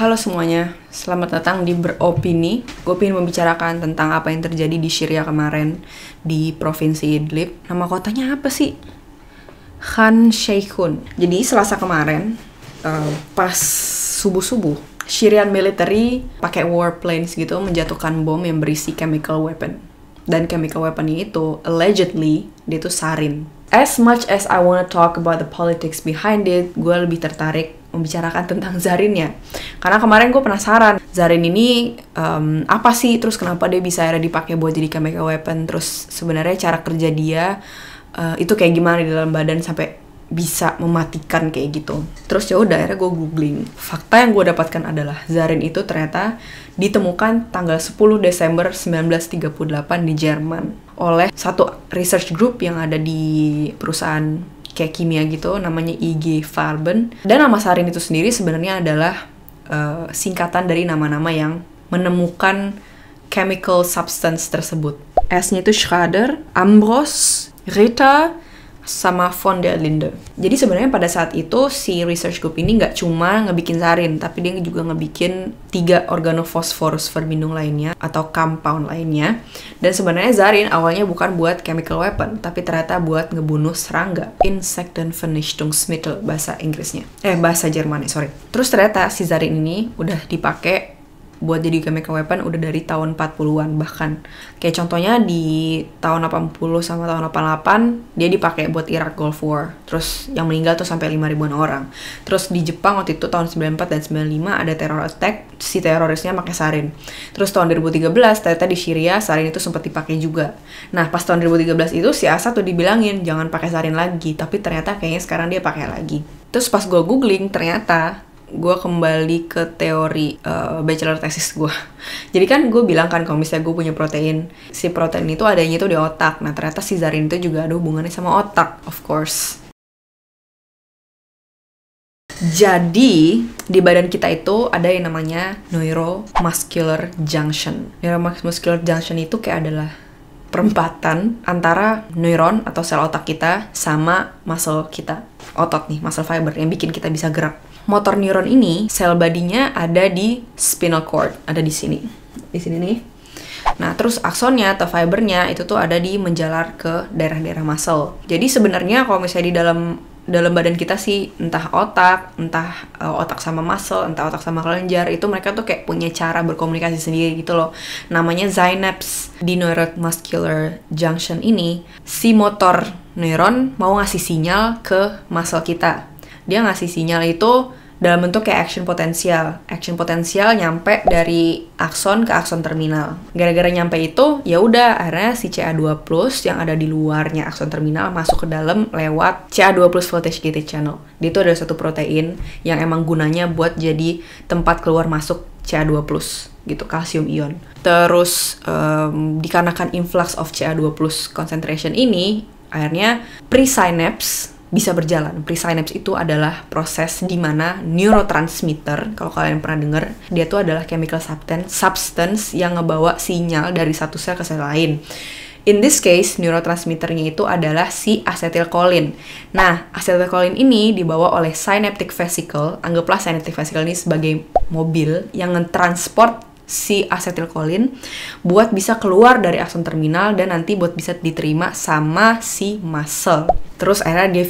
Halo semuanya, selamat datang di Beropini. Gue ingin membicarakan tentang apa yang terjadi di Syria kemarin di Provinsi Idlib. Nama kotanya apa sih? Khan Shaykhun. Jadi Selasa kemarin, pas subuh-subuh, Syrian military pakai warplanes gitu menjatuhkan bom yang berisi chemical weapon. Dan chemical weaponnya itu, allegedly, dia itu sarin. As much as I wanna talk about the politics behind it, gue lebih tertarik membicarakan tentang zarinnya. Karena kemarin gue penasaran, zarin ini apa sih? Terus kenapa dia bisa akhirnya dipakai buat jadi chemical weapon? Terus sebenarnya cara kerja dia itu kayak gimana di dalam badan sampai bisa mematikan kayak gitu. Terus ya udah akhirnya gue googling. Fakta yang gue dapatkan adalah zarin itu ternyata ditemukan tanggal 10 Desember 1938 di Jerman oleh satu research group yang ada di perusahaan kayak kimia gitu, namanya IG Farben. Dan nama sarin itu sendiri sebenarnya adalah singkatan dari nama-nama yang menemukan chemical substance tersebut. S-nya itu Schrader, Ambros, Ritter, sama von der Linde. Jadi sebenarnya pada saat itu si research group ini nggak cuma ngebikin sarin, tapi dia juga ngebikin 3 organofosforus verbindung lainnya atau compound lainnya. Dan sebenarnya zarin awalnya bukan buat chemical weapon, tapi ternyata buat ngebunuh serangga. Insektenvernichtungsmittel bahasa Inggrisnya. Bahasa Jerman, sorry. Terus ternyata si zarin ini udah dipakai buat jadi chemical weapon udah dari tahun 40-an bahkan. Kayak contohnya di tahun 80 sama tahun 88 dia dipakai buat Iraq Gulf War. Terus yang meninggal tuh sampai 5.000-an orang. Terus di Jepang waktu itu tahun 94 dan 95 ada terror attack, si terorisnya pakai sarin. Terus tahun 2013 ternyata di Syria sarin itu sempat dipakai juga. Nah, pas tahun 2013 itu si Assad tuh dibilangin jangan pakai sarin lagi, tapi ternyata kayaknya sekarang dia pakai lagi. Terus pas gue googling ternyata gue kembali ke teori bachelor thesis gue. Jadi kan gue bilang kan kalau misalnya gue punya protein, si protein itu adanya itu di otak. Nah ternyata si zarin itu juga ada hubungannya sama otak, of course. Jadi di badan kita itu ada yang namanya neuromuscular junction. Neuromuscular junction itu kayak adalah perempatan antara neuron atau sel otak kita sama muscle kita. Otot nih, muscle fiber yang bikin kita bisa gerak. Motor neuron ini, sel badinya ada di spinal cord, ada di sini nih. Nah, terus aksonnya atau fibernya itu tuh ada di menjalar ke daerah-daerah muscle. Jadi sebenarnya kalau misalnya di dalam badan kita sih, entah otak sama muscle, entah otak sama kelenjar, itu mereka tuh kayak punya cara berkomunikasi sendiri gitu loh. Namanya synapse. Di neuromuscular junction ini, si motor neuron mau ngasih sinyal ke muscle kita. Dia ngasih sinyal itu dalam bentuk kayak action potensial. Action potensial nyampe dari akson ke akson terminal. Gara-gara nyampe itu, ya udah akhirnya si CA2+ yang ada di luarnya akson terminal masuk ke dalam lewat CA2+ voltage gated channel. Dia itu ada satu protein yang emang gunanya buat jadi tempat keluar masuk CA2+ gitu, kalsium ion. Terus dikarenakan influx of CA2+ concentration ini, akhirnya presynapse bisa berjalan. Presynapse itu adalah proses di mana neurotransmitter, kalau kalian pernah dengar, dia tuh adalah chemical substance yang ngebawa sinyal dari satu sel ke sel lain. In this case, neurotransmitternya itu adalah si acetylcholine. Nah, acetylcholine ini dibawa oleh synaptic vesicle. Anggaplah synaptic vesicle ini sebagai mobil yang nge-transport si acetylcholine buat bisa keluar dari akson terminal dan nanti buat bisa diterima sama si muscle. Terus akhirnya dia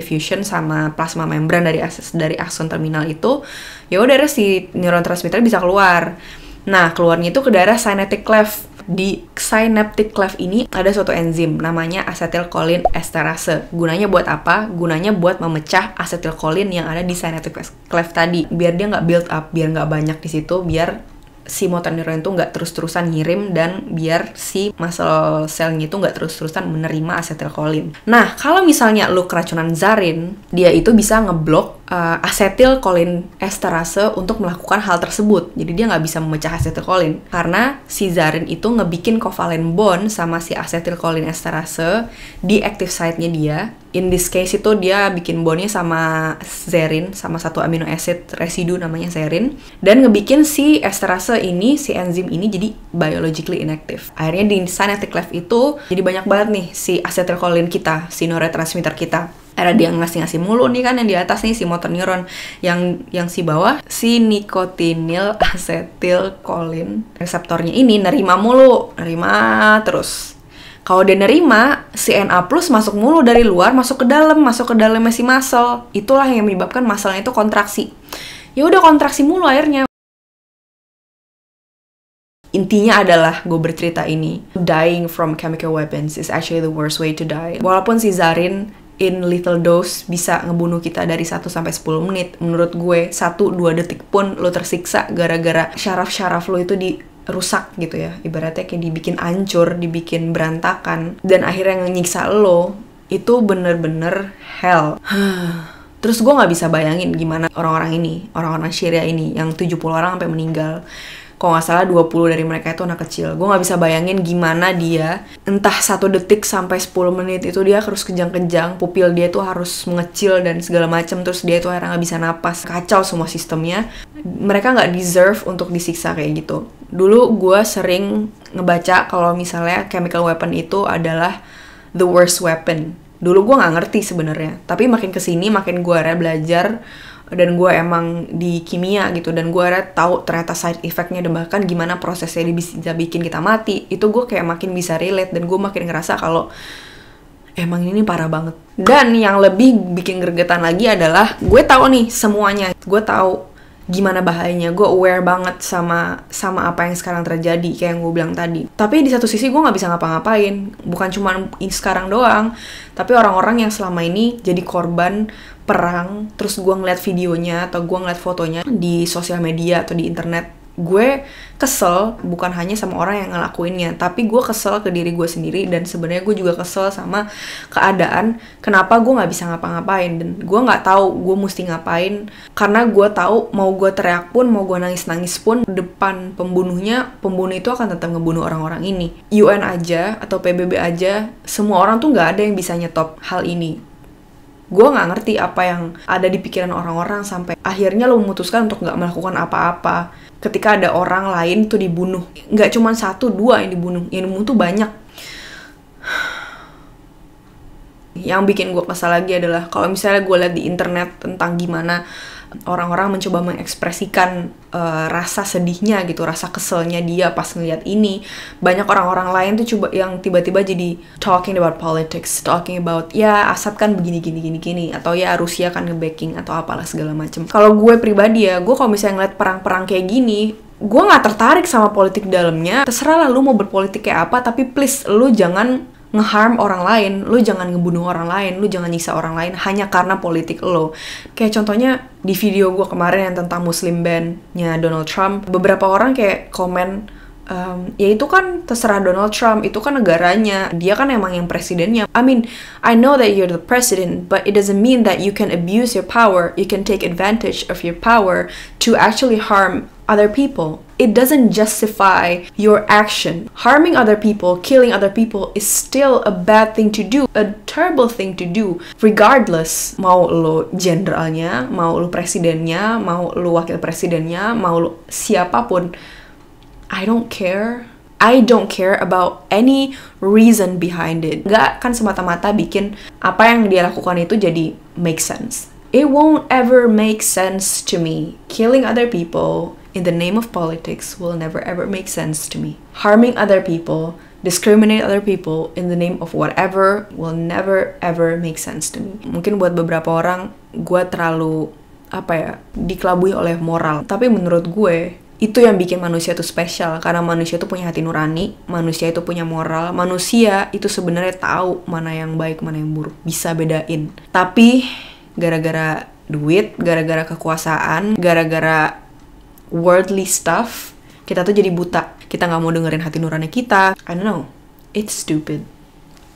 fusion sama plasma membran dari akson terminal itu. Ya udah si neurotransmitter bisa keluar. Nah, keluarnya itu ke daerah synaptic cleft. Di synaptic cleft ini ada suatu enzim namanya acetylcholine esterase. Gunanya buat apa? Gunanya buat memecah acetylcholine yang ada di synaptic cleft tadi. Biar dia nggak build up, biar nggak banyak di situ, biar si motor neuron itu nggak terus-terusan ngirim dan biar si muscle cell-nya itu nggak terus-terusan menerima acetylcholine. Nah, kalau misalnya lu keracunan zarin, dia itu bisa ngeblok acetylcholine esterase untuk melakukan hal tersebut. Jadi dia nggak bisa memecah acetylcholine karena si zarin itu ngebikin covalent bond sama si acetylcholine esterase di active site-nya dia. In this case itu dia bikin bondnya sama zerin, sama satu amino acid residu namanya zerin, dan ngebikin si esterase ini, si enzim ini jadi biologically inactive. Akhirnya di synaptic cleft itu jadi banyak banget nih si acetylcholine kita, si neurotransmitter kita. Ada dia ngasih mulu nih kan, yang di atas nih si motor neuron, yang si bawah si nikotinil asetilkolin reseptornya ini nerima mulu, nerima terus. Kalau dia nerima, si Na+ masuk mulu dari luar, masuk ke dalam si muscle. Itulah yang menyebabkan muscle-nya itu kontraksi. Ya udah kontraksi mulu akhirnya. Intinya adalah gue bercerita ini, dying from chemical weapons is actually the worst way to die. Walaupun si Zarin in little dose bisa ngebunuh kita dari 1 sampai 10 menit, menurut gue 1-2 detik pun lo tersiksa gara-gara syaraf-syaraf lo itu rusak gitu ya, ibaratnya kayak dibikin hancur, dibikin berantakan, dan akhirnya nyiksa lo, itu bener-bener hell. Terus gue gak bisa bayangin gimana orang-orang Syria ini, yang 70 orang sampai meninggal. Kalau gak salah 20 dari mereka itu anak kecil. Gue gak bisa bayangin gimana dia, entah 1 detik sampai 10 menit itu dia harus kejang-kejang, pupil dia tuh harus mengecil dan segala macam, terus dia tuh akhirnya gak bisa napas, kacau semua sistemnya. Mereka gak deserve untuk disiksa kayak gitu. Dulu gue sering ngebaca kalau misalnya chemical weapon itu adalah the worst weapon. Dulu gue gak ngerti sebenarnya, tapi makin kesini makin gue belajar, dan gue emang di kimia gitu, dan gue tahu ternyata side effect-nya dan bahkan gimana prosesnya bisa bikin kita mati. Itu gue kayak makin bisa relate, dan gue makin ngerasa kalau emang ini parah banget. Dan yang lebih bikin gregetan lagi adalah gue tahu nih semuanya, gue tahu gimana bahayanya, gue aware banget sama apa yang sekarang terjadi kayak yang gue bilang tadi. Tapi di satu sisi gue nggak bisa ngapa-ngapain, bukan cuma sekarang doang, tapi orang-orang yang selama ini jadi korban perang, terus gue ngeliat videonya atau gue ngeliat fotonya di sosial media atau di internet. Gue kesel bukan hanya sama orang yang ngelakuinnya, tapi gue kesel ke diri gue sendiri, dan sebenarnya gue juga kesel sama keadaan kenapa gue nggak bisa ngapa-ngapain, dan gue nggak tahu gue mesti ngapain, karena gue tahu mau gue teriak pun, mau gue nangis-nangis pun depan pembunuh itu akan tetap ngebunuh orang-orang ini. UN aja atau PBB aja, semua orang tuh nggak ada yang bisa nyetop hal ini. Gue nggak ngerti apa yang ada di pikiran orang-orang sampai akhirnya lo memutuskan untuk nggak melakukan apa-apa ketika ada orang lain tuh dibunuh. Nggak cuma 1-2 yang dibunuh tuh banyak. Yang bikin gue kesal lagi adalah kalau misalnya gue lihat di internet tentang gimana orang-orang mencoba mengekspresikan rasa sedihnya gitu, rasa keselnya dia pas ngeliat ini. Banyak orang-orang lain tuh coba yang tiba-tiba jadi talking about politics, talking about ya Assad kan begini, atau ya Rusia kan nge-backing atau apalah segala macem. Kalau gue pribadi ya, gue kalau misalnya ngeliat perang-perang kayak gini, gue nggak tertarik sama politik dalamnya. Terserah lah lu mau berpolitik kayak apa, tapi please lu jangan nge-harm orang lain, lu jangan ngebunuh orang lain, lu jangan nyiksa orang lain hanya karena politik lo. Kayak contohnya di video gue kemarin yang tentang Muslim ban-nya Donald Trump, beberapa orang kayak komen, ya itu kan terserah Donald Trump, itu kan negaranya, dia kan emang yang presidennya. I mean, I know that you're the president, but it doesn't mean that you can abuse your power, you can take advantage of your power to actually harm other people. It doesn't justify your action. Harming other people, killing other people is still a bad thing to do, a terrible thing to do. Regardless, mau lo jenderalnya, mau lo presidennya, mau lo wakil presidennya, mau lo siapapun, I don't care. I don't care about any reason behind it. Gak kan semata-mata bikin apa yang dia lakukan itu jadi make sense. It won't ever make sense to me. Killing other people in the name of politics will never ever make sense to me. Harming other people, discriminate other people in the name of whatever will never ever make sense to me. Mungkin buat beberapa orang gue terlalu dikelabui oleh moral, tapi menurut gue itu yang bikin manusia itu spesial, karena manusia itu punya hati nurani, manusia itu punya moral, manusia itu sebenarnya tahu mana yang baik, mana yang buruk, bisa bedain. Tapi gara-gara duit, gara-gara kekuasaan, gara-gara worldly stuff, kita tuh jadi buta. Kita nggak mau dengerin hati nurani kita. I don't know, it's stupid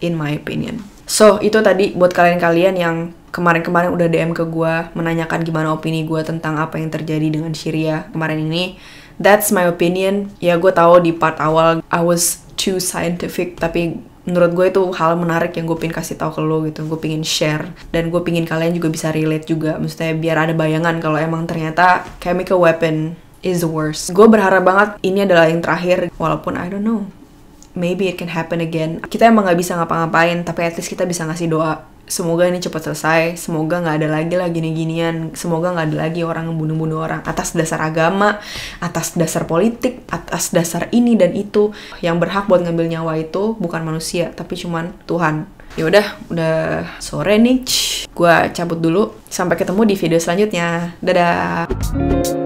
in my opinion. So itu tadi buat kalian-kalian yang kemarin-kemarin udah DM ke gue menanyakan gimana opini gue tentang apa yang terjadi dengan Syria kemarin ini. That's my opinion. Ya gue tahu di part awal I was too scientific, tapi menurut gue itu hal menarik yang gue pengen kasih tahu ke lo gitu. Gue pengen share, dan gue pengen kalian juga bisa relate juga. Maksudnya biar ada bayangan kalau emang ternyata chemical weapon is the worst. Gue berharap banget ini adalah yang terakhir, walaupun I don't know, maybe it can happen again. Kita emang gak bisa ngapa-ngapain, tapi at least kita bisa ngasih doa. semoga ini cepat selesai, semoga nggak ada lagi lah gini-ginian, semoga nggak ada lagi orang yang bunuh-bunuh orang atas dasar agama, atas dasar politik, atas dasar ini dan itu. Yang berhak buat ngambil nyawa itu bukan manusia, tapi cuman Tuhan. Ya udah sore nih. Gua cabut dulu. Sampai ketemu di video selanjutnya. Dadah.